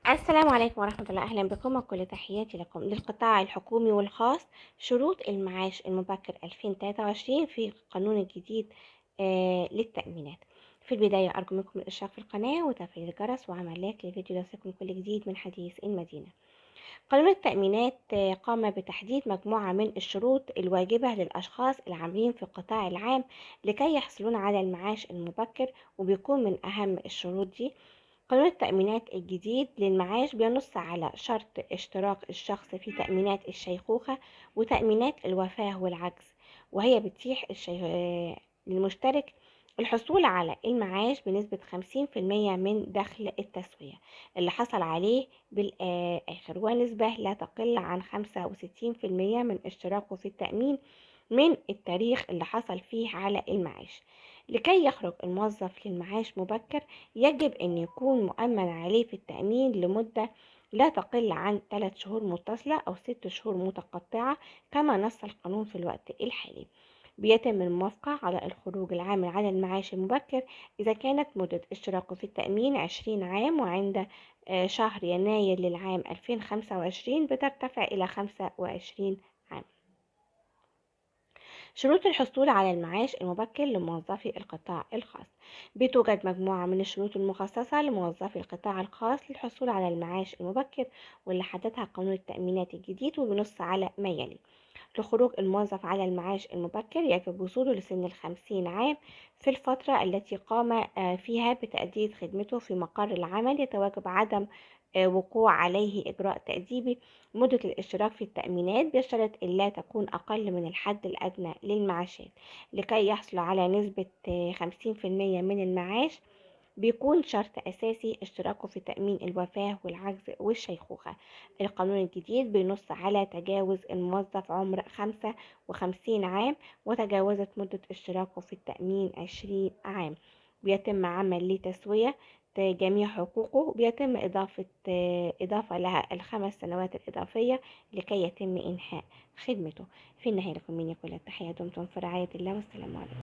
السلام عليكم ورحمة الله. أهلا بكم وكل تحياتي لكم. للقطاع الحكومي والخاص شروط المعاش المبكر 2023 في القانون الجديد للتأمينات. في البداية أرجو منكم الاشتراك في القناة وتفعيل الجرس وعمل لايك للفيديو ليصلكم كل جديد من حديث المدينة. قانون التأمينات قام بتحديد مجموعة من الشروط الواجبة للأشخاص العاملين في القطاع العام لكي يحصلون على المعاش المبكر، وبيكون من أهم الشروط دي قانون التأمينات الجديد للمعاش بينص على شرط اشتراك الشخص في تأمينات الشيخوخة وتأمينات الوفاة والعجز، وهي بتتيح للمشترك الحصول على المعاش بنسبة 50% من دخل التسوية اللي حصل عليه بالآخر، ونسبة لا تقل عن 65% من اشتراكه في التأمين من التاريخ اللي حصل فيه على المعاش. لكي يخرج الموظف للمعاش مبكر يجب أن يكون مؤمن عليه في التأمين لمدة لا تقل عن 3 شهور متصلة أو 6 شهور متقطعة كما نص القانون في الوقت الحالي. بيتم الموافقة على الخروج العامل على المعاش المبكر إذا كانت مدة اشتراكه في التأمين 20 عام، وعند شهر يناير للعام 2025 بترتفع إلى 25 عام. شروط الحصول على المعاش المبكر لموظفي القطاع الخاص. بتوجد مجموعة من الشروط المخصصة لموظفي القطاع الخاص للحصول على المعاش المبكر، واللي حددها قانون التأمينات الجديد، وبنص على ما يلي. لخروج الموظف على المعاش المبكر يجب وصوله لسن 50 عام في الفترة التي قام فيها بتأدية خدمته في مقر العمل. يتواجب عدم وقوع عليه إجراء تأديبي. مدة الاشتراك في التأمينات بيشترط ألا تكون أقل من الحد الأدنى للمعاشات. لكي يحصل على نسبة 50% من المعاش بيكون شرط أساسي اشتراكه في تأمين الوفاة والعجز والشيخوخة. القانون الجديد بينص على تجاوز الموظف عمر 55 عام وتجاوزت مدة اشتراكه في التأمين 20 عام، بيتم عمل لتسوية جميع حقوقه. بيتم إضافة لها ال5 سنوات الإضافية لكي يتم إنهاء خدمته. في النهاية لكم مني كل التحية، دمتم في رعاية الله والسلام عليكم.